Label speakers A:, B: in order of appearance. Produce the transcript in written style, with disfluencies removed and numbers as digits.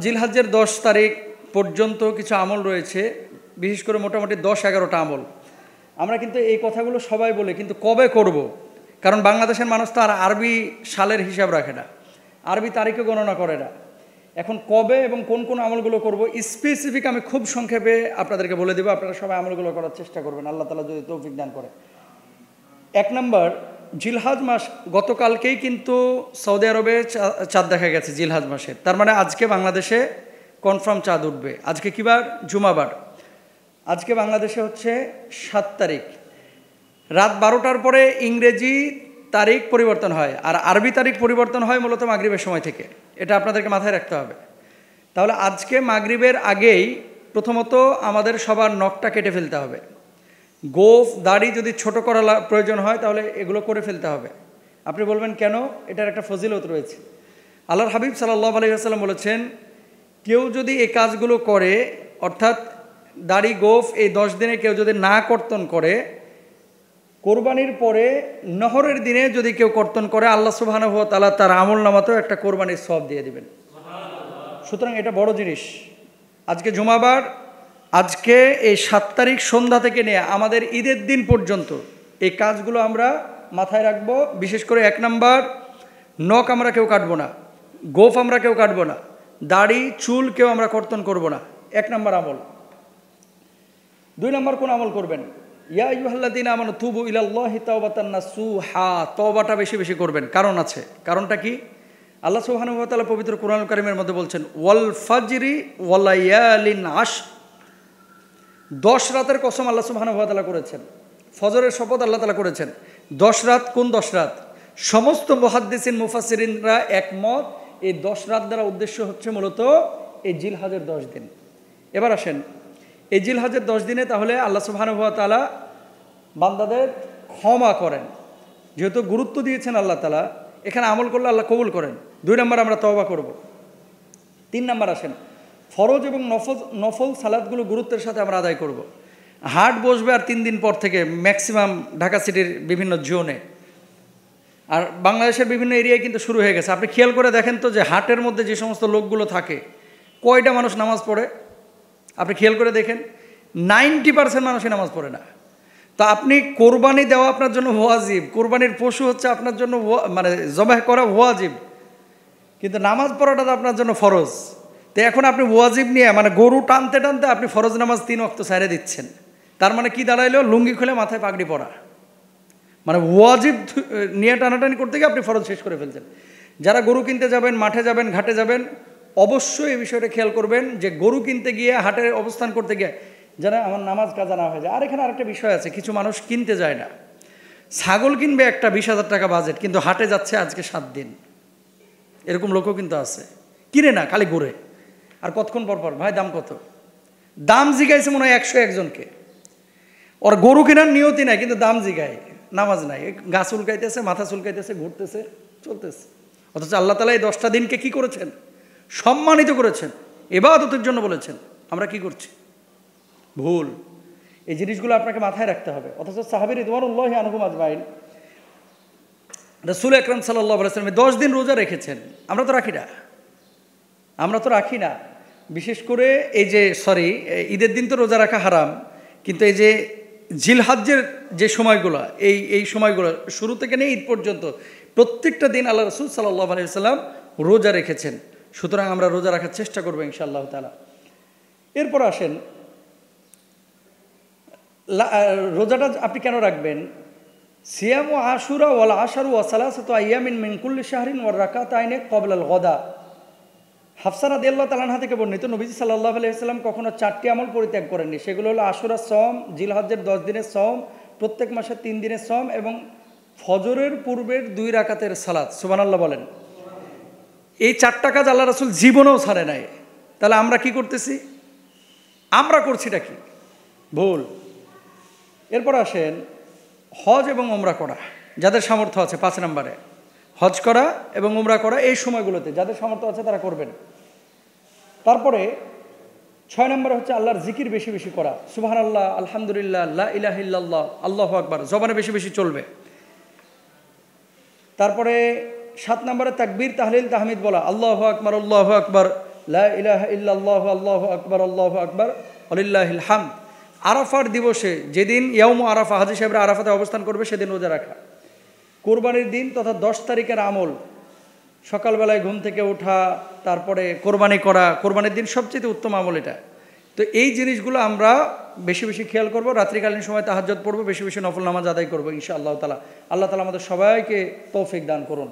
A: জিলহজ্জের 10 তারিখ পর্যন্ত কিছু আমল রয়েছে, বিশেষ করে মোটামুটি 10-11টা আমল। আমরা কিন্তু এই কথাগুলো সবাই বলে, কিন্তু কবে করব? কারণ বাংলাদেশের মানুষ তো আর আরবি সালের হিসাব রাখে না, আরবি তারিখে গণনা করে না। এখন কবে এবং কোন কোন আমলগুলো করব স্পেসিফিক আমি খুব সংক্ষেপে আপনাদেরকে বলে দেবো। আপনারা সবাই আমলগুলো করার চেষ্টা করবেন, আল্লাহ তাআলা যদি তৌফিক দান করে। 1 নম্বর, জিলহজ মাস গতকালকেই কিন্তু সৌদি আরবে চাঁদ দেখা গেছে জিলহজ মাসের। তার মানে আজকে বাংলাদেশে কনফার্ম চাঁদ উঠবে। আজকে কী বার? জুমাবার। আজকে বাংলাদেশে হচ্ছে 7 তারিখ। রাত 12টার পরে ইংরেজি তারিখ পরিবর্তন হয়, আর আরবি তারিখ পরিবর্তন হয় মূলত মাগরিবের সময় থেকে। এটা আপনাদেরকে মাথায় রাখতে হবে। তাহলে আজকে মাগরিবের আগেই প্রথমত আমাদের সবার নখটা কেটে ফেলতে হবে। গোঁফ দাড়ি যদি ছোট করা প্রয়োজন হয় তাহলে এগুলো করে ফেলতে হবে। আপনি বলবেন কেন? এটার একটা ফজিলত রয়েছে। আল্লাহর হাবিব সাল্লাল্লাহু আলাইহি ওয়াসাল্লাম বলেছেন, কেউ যদি এই কাজগুলো করে, অর্থাৎ দাড়ি গোঁফ এই 10 দিনে কেউ যদি না কর্তন করে, কোরবানির পরে নহরের দিনে যদি কেউ কর্তন করে, আল্লাহ সুবহানাহু ওয়া তাআলা তার আমল নামাতেও একটা কোরবানির সওয়াব দিয়ে দিবেন। সুতরাং এটা বড় জিনিস। আজকে জুমাবার, আজকে এই 7 তারিখ সন্ধ্যা থেকে নিয়ে আমাদের ঈদের দিন পর্যন্ত এই কাজগুলো আমরা মাথায় রাখবো। বিশেষ করে 1 নম্বর, নখ আমরা কেউ কাটবো না, গোঁফ আমরা কেউ কাটবো না, দাড়ি চুল কেউ আমরা কর্তন করব না। 1 নম্বর আমল। 2 নম্বর কোন আমল করবেন? ইয়া আইয়ুহাল্লাযীনা আমানু তুবু ইলাল্লাহি তাওবাতান নাসুহা। তওবাটা বেশি বেশি করবেন। কারণ আছে। কারণটা কি? আল্লাহ সুবহানাহু ওয়া তাআলা পবিত্র কোরআনুল কারীমের মধ্যে বলছেন, ওয়াল ফাজরি ওয়া লায়ালিন আশর। 10 রাতের কসম আল্লাহ সুবহানাহু ওয়া তাআলা করেছেন। ফজরের শপথ আল্লাহ তাআলা করেছেন। 10 রাত। কোন 10 রাত? সমস্ত মুহাদ্দিসিন মুফাসসিরিনরা একমত, এই 10 রাত দ্বারা উদ্দেশ্য হচ্ছে মূলত এই জিলহজের 10 দিন। এবার আসেন, এই জিলহজের 10 দিনে তাহলে আল্লাহ সুবহানাহু ওয়া তাআলা বান্দাদের ক্ষমা করেন। যেহেতু গুরুত্ব দিয়েছেন আল্লাহ তাআলা, এখানে আমল করলে আল্লাহ কবুল করেন। 2 নম্বর, আমরা তওবা করব। 3 নম্বর আসেন, ফরজ এবং নফল সালাতগুলো গুরুত্বের সাথে আমরা আদায় করব। হাট বসবে আর 3 দিন পর থেকে ম্যাক্সিমাম ঢাকা সিটির বিভিন্ন জোনে, আর বাংলাদেশের বিভিন্ন এরিয়ায় কিন্তু শুরু হয়ে গেছে। আপনি খেয়াল করে দেখেন তো যে হাটের মধ্যে যে সমস্ত লোকগুলো থাকে, কয়টা মানুষ নামাজ পড়ে? আপনি খেয়াল করে দেখেন, 90% মানুষই নামাজ পড়ে না। তা আপনি কোরবানি দেওয়া আপনার জন্য ওয়াজিব, কোরবানির পশু হচ্ছে আপনার জন্য মানে জবাহ করা ওয়াজিব, কিন্তু নামাজ পড়াটা তো আপনার জন্য ফরজ। তো এখন আপনি ওয়াজিব নিয়ে মানে গরু টানতে টানতে আপনি ফরজ নামাজ 3 ওয়াক্ত ছেড়ে দিচ্ছেন। তার মানে কি দাঁড়াইলো? লুঙ্গি খুলে মাথায় পাগড়ি পরা, মানে ওয়াজিব নিয়ে টানাটানি করতে গিয়ে আপনি ফরজ শেষ করে ফেলছেন। যারা গরু কিনতে যাবেন, মাঠে যাবেন, ঘাটে যাবেন, অবশ্যই এই বিষয়টা খেয়াল করবেন যে গরু কিনতে গিয়ে, হাটে অবস্থান করতে গিয়ে যেন আমার নামাজ কাজা না হয়ে যায়। আর এখানে আরেকটা বিষয় আছে, কিছু মানুষ কিনতে যায় না। ছাগল কিনবে একটা 20,000 টাকা বাজেট, কিন্তু হাটে যাচ্ছে আজকে 7 দিন। এরকম লোকও কিন্তু আছে, কিনে না, খালি ঘুরে। আর কতক্ষণ পর পর, ভাই দাম কত? দাম জিগাইছে মনে হয় 101 জনকে। ওর গরু কেনার নিয়তি নাই, কিন্তু দাম জিগায়, নামাজ নাই, গা চুলকাইতেছে, মাথা চুলকাইতেছে, ঘুরতেছে, চলতেছে। অথচ আল্লাহ তাআলা এই 10টা দিনকে কি করেছেন? সম্মানিত করেছেন, ইবাদতের জন্য বলেছেন। আমরা কি করছি? ভুল। এই জিনিসগুলো আপনাকে মাথায় রাখতে হবে। অথচ সাহাবী রিদওয়ানুল্লাহি আনহুম আজমাইন, রাসূল আকরাম সাল্লাল্লাহু আলাইহি ওয়াসাল্লাম 10 দিন রোজা রেখেছেন। আমরা তো রাখি না, আমরা তো রাখি না। বিশেষ করে এই যে ঈদের দিন তো রোজা রাখা হারাম, কিন্তু এই যে জিলহজ্জের যে সময়গুলো, এই সময়গুলো শুরু থেকে নিয়ে ঈদ পর্যন্ত প্রত্যেকটা দিন আল্লাহ রাসূল সাল্লাল্লাহু আলাইহি ওয়াসাল্লাম রোজা রেখেছেন। সুতরাং আমরা রোজা রাখার চেষ্টা করবো ইনশাআল্লাহ তাআলা। এরপর আসেন, রোজাটা আপনি কেন রাখবেন? সিয়ামু আশুরা ওয়াল আশারু ওয়া সালাসাতু আইয়ামিন মিন কুল্লি শাহরিন ওয়া রাকাতাইনি ক্বাবলাল গদা। হাফসা রাদিয়াল্লাহু তাআলা আনহা থেকে বর্ণিত, নবীজি সাল্লাল্লাহু আলাইহি ওয়াসাল্লাম কখনো 4টি আমল পরিত্যাগ করেননি। সেগুলো হলো আশুরার সওম, জিলহজ্জের 10 দিনের সওম, প্রত্যেক মাসে 3 দিনের সওম এবং ফজরের পূর্বের 2 রাকাতের সালাত। সুবহানাল্লাহ বলেন। এই 4টা কাজ আল্লাহ রাসূল জীবনেও ছাড়ে নাই। তাহলে আমরা কি করতেছি? আমরা করছিটা কি? ভুল। এরপর আসেন, হজ এবং উমরা করা। যাদের সামর্থ্য আছে, 5 নম্বরে হজ করা এবং উমরা করা এই সময়গুলোতে যাদের সামর্থ্য আছে তারা করবেন। তারপরে 6 নম্বরে হচ্ছে আল্লাহর জিকির বেশি বেশি করা। সুবহানাল্লাহ, আলহামদুলিল্লাহ, লা ইলাহা ইল্লাল্লাহ, আল্লাহু আকবার জবানে বেশি বেশি চলবে। তারপরে 7 নম্বরে তাকবীর, তাহলিল, তাহমিদ বলা। আল্লাহু আকবার, আল্লাহু আকবার, লা ইলাহা ইল্লাল্লাহু আল্লাহু আকবার ওয়ালিল্লাহিল হামদ। আরাফার দিবসে যেদিন ইয়াউমু আরাফা, হাজী সাহেবরা আরাফাতে অবস্থান করবে সেদিন রোজা রাখা। কোরবানির দিন তথা 10 তারিখের আমল, সকালবেলায় ঘুম থেকে ওঠা, তারপরে কোরবানি করা, কোরবানির দিন সবচেয়ে উত্তম আমল এটা। তো এই জিনিসগুলো আমরা বেশি বেশি খেয়াল করব, রাত্রিকালীন সময় তাহাজ্জুদ পড়ব, বেশি বেশি নফল নামাজ আদায় করবো ইনশাআল্লাহ তাআলা। আল্লাহ তাআলা আমাদের সবাইকে তৌফিক দান করুন।